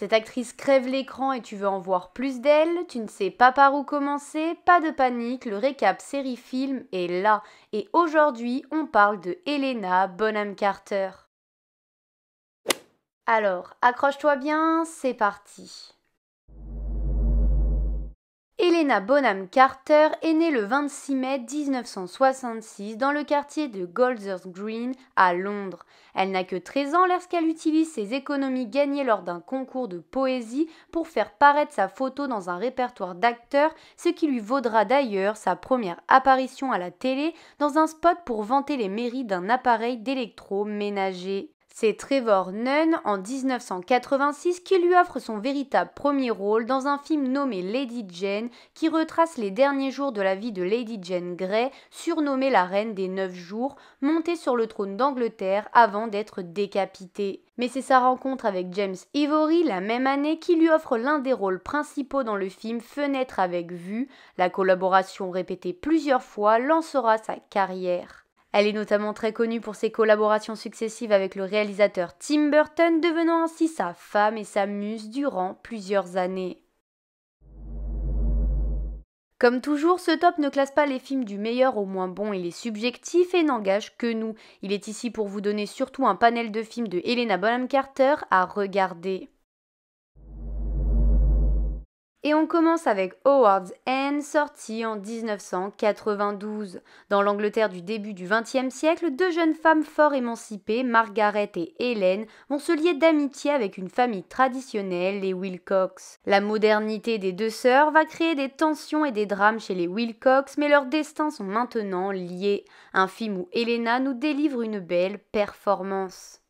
Cette actrice crève l'écran et tu veux en voir plus d'elle, tu ne sais pas par où commencer, pas de panique, le récap série-film est là. Et aujourd'hui, on parle de Helena Bonham Carter. Alors, accroche-toi bien, c'est parti. Helena Bonham Carter est née le 26 mai 1966 dans le quartier de Golders Green à Londres. Elle n'a que 13 ans lorsqu'elle utilise ses économies gagnées lors d'un concours de poésie pour faire paraître sa photo dans un répertoire d'acteurs, ce qui lui vaudra d'ailleurs sa première apparition à la télé dans un spot pour vanter les mérites d'un appareil d'électroménager. C'est Trevor Nunn en 1986 qui lui offre son véritable premier rôle dans un film nommé Lady Jane qui retrace les derniers jours de la vie de Lady Jane Grey, surnommée la reine des 9 jours, montée sur le trône d'Angleterre avant d'être décapitée. Mais c'est sa rencontre avec James Ivory la même année qui lui offre l'un des rôles principaux dans le film Fenêtre avec vue. La collaboration répétée plusieurs fois lancera sa carrière. Elle est notamment très connue pour ses collaborations successives avec le réalisateur Tim Burton, devenant ainsi sa femme et sa muse durant plusieurs années. Comme toujours, ce top ne classe pas les films du meilleur au moins bon, il est subjectif et n'engage que nous. Il est ici pour vous donner surtout un panel de films de Helena Bonham Carter à regarder. Et on commence avec Howard's End, sorti en 1992. Dans l'Angleterre du début du XXe siècle, deux jeunes femmes fort émancipées, Margaret et Hélène, vont se lier d'amitié avec une famille traditionnelle, les Wilcox. La modernité des deux sœurs va créer des tensions et des drames chez les Wilcox, mais leurs destins sont maintenant liés. Un film où Helena nous délivre une belle performance.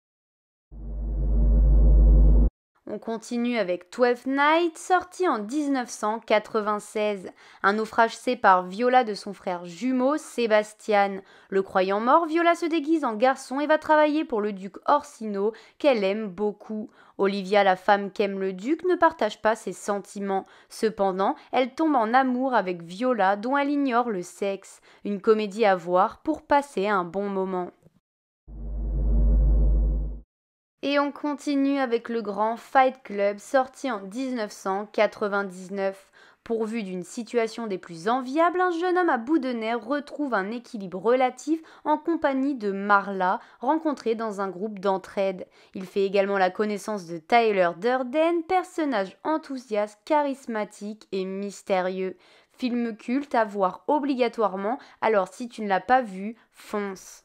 On continue avec Twelfth Night, sorti en 1996. Un naufrage sépare Viola de son frère jumeau, Sébastien. Le croyant mort, Viola se déguise en garçon et va travailler pour le duc Orsino, qu'elle aime beaucoup. Olivia, la femme qu'aime le duc, ne partage pas ses sentiments. Cependant, elle tombe en amour avec Viola, dont elle ignore le sexe. Une comédie à voir pour passer un bon moment. Et on continue avec le grand Fight Club sorti en 1999. Pourvu d'une situation des plus enviables, un jeune homme à bout de nerfs retrouve un équilibre relatif en compagnie de Marla, rencontrée dans un groupe d'entraide. Il fait également la connaissance de Tyler Durden, personnage enthousiaste, charismatique et mystérieux. Film culte à voir obligatoirement, alors si tu ne l'as pas vu, fonce.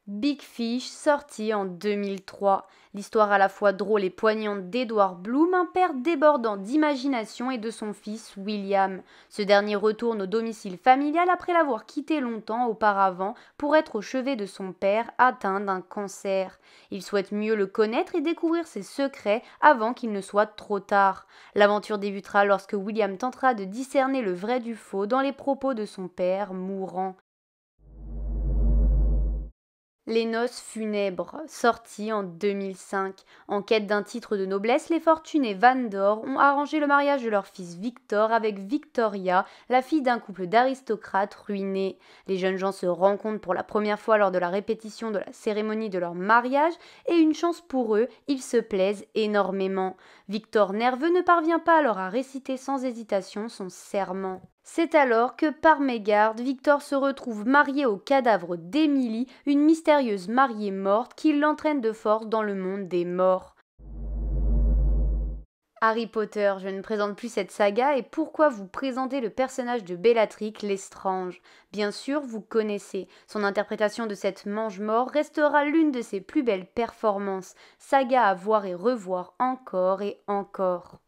Big Fish, sorti en 2003. L'histoire à la fois drôle et poignante d'Edward Bloom, un père débordant d'imagination, et de son fils William. Ce dernier retourne au domicile familial après l'avoir quitté longtemps auparavant pour être au chevet de son père atteint d'un cancer. Il souhaite mieux le connaître et découvrir ses secrets avant qu'il ne soit trop tard. L'aventure débutera lorsque William tentera de discerner le vrai du faux dans les propos de son père mourant. Les noces funèbres, sorti en 2005. En quête d'un titre de noblesse, les fortunés Van Dore ont arrangé le mariage de leur fils Victor avec Victoria, la fille d'un couple d'aristocrates ruinés. Les jeunes gens se rencontrent pour la première fois lors de la répétition de la cérémonie de leur mariage et une chance pour eux, ils se plaisent énormément. Victor, nerveux, ne parvient pas alors à réciter sans hésitation son serment. C'est alors que, par mégarde, Victor se retrouve marié au cadavre d'Emily, une mystérieuse mariée morte qui l'entraîne de force dans le monde des morts. Harry Potter, je ne présente plus cette saga et pourquoi vous présenter le personnage de Bellatrix Lestrange. Bien sûr, vous connaissez. Son interprétation de cette mange-mort restera l'une de ses plus belles performances. Saga à voir et revoir encore et encore.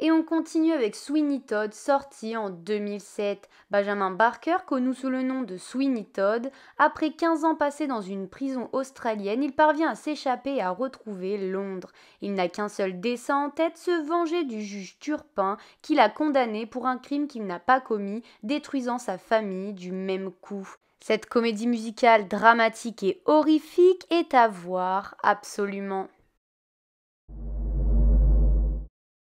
Et on continue avec Sweeney Todd, sorti en 2007. Benjamin Barker, connu sous le nom de Sweeney Todd, après 15 ans passés dans une prison australienne, il parvient à s'échapper et à retrouver Londres. Il n'a qu'un seul dessein en tête, se venger du juge Turpin qui l'a condamné pour un crime qu'il n'a pas commis, détruisant sa famille du même coup. Cette comédie musicale dramatique et horrifique est à voir absolument.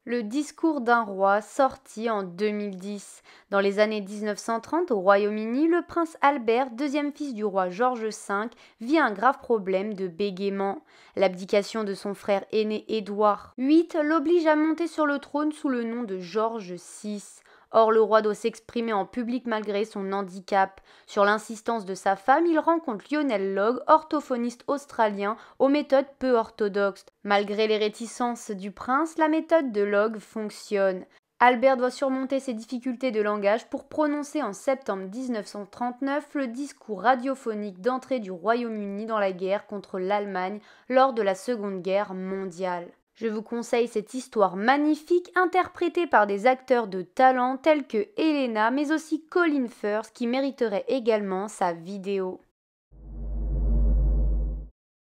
Le discours d'un roi, sorti en 2010. Dans les années 1930, au Royaume-Uni, le prince Albert, deuxième fils du roi George V, vit un grave problème de bégaiement. L'abdication de son frère aîné Édouard VIII l'oblige à monter sur le trône sous le nom de George VI. Or, le roi doit s'exprimer en public malgré son handicap. Sur l'insistance de sa femme, il rencontre Lionel Logue, orthophoniste australien, aux méthodes peu orthodoxes. Malgré les réticences du prince, la méthode de Logue fonctionne. Albert doit surmonter ses difficultés de langage pour prononcer en septembre 1939 le discours radiophonique d'entrée du Royaume-Uni dans la guerre contre l'Allemagne lors de la Seconde Guerre mondiale. Je vous conseille cette histoire magnifique interprétée par des acteurs de talent tels que Helena mais aussi Colin Firth qui mériterait également sa vidéo.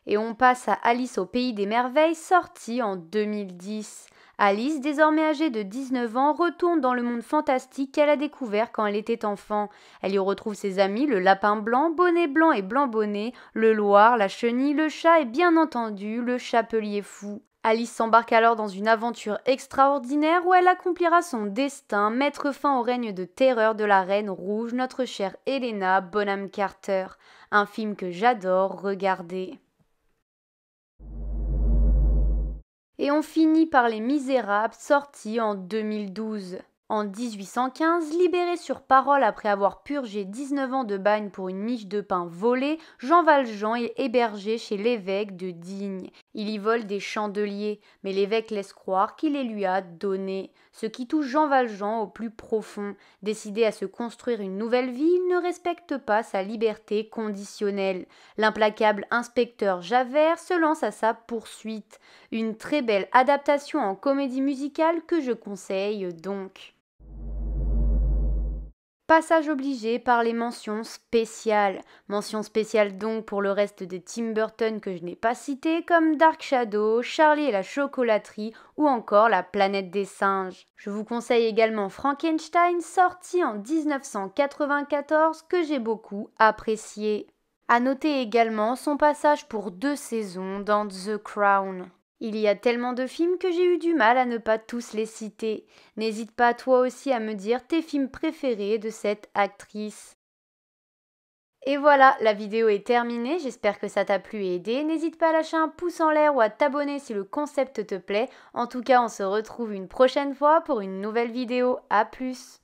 Et on passe à Alice au pays des merveilles, sortie en 2010. Alice, désormais âgée de 19 ans, retourne dans le monde fantastique qu'elle a découvert quand elle était enfant. Elle y retrouve ses amis, le lapin blanc et blanc bonnet, le loir, la chenille, le chat et bien entendu le chapelier fou. Alice s'embarque alors dans une aventure extraordinaire où elle accomplira son destin, mettre fin au règne de terreur de la Reine Rouge, notre chère Helena Bonham Carter. Un film que j'adore regarder. Et on finit par Les Misérables, sorti en 2012. En 1815, libéré sur parole après avoir purgé 19 ans de bagne pour une miche de pain volée, Jean Valjean est hébergé chez l'évêque de Digne. Il y vole des chandeliers, mais l'évêque laisse croire qu'il les lui a donnés, ce qui touche Jean Valjean au plus profond. Décidé à se construire une nouvelle vie, il ne respecte pas sa liberté conditionnelle. L'implacable inspecteur Javert se lance à sa poursuite. Une très belle adaptation en comédie musicale que je conseille donc. Passage obligé par les mentions spéciales. Mention spéciale donc pour le reste de Tim Burton que je n'ai pas cité, comme Dark Shadow, Charlie et la chocolaterie ou encore La planète des singes. Je vous conseille également Frankenstein, sorti en 1994, que j'ai beaucoup apprécié. À noter également son passage pour 2 saisons dans The Crown. Il y a tellement de films que j'ai eu du mal à ne pas tous les citer. N'hésite pas toi aussi à me dire tes films préférés de cette actrice. Et voilà, la vidéo est terminée, j'espère que ça t'a plu et aidé. N'hésite pas à lâcher un pouce en l'air ou à t'abonner si le concept te plaît. En tout cas, on se retrouve une prochaine fois pour une nouvelle vidéo. À plus!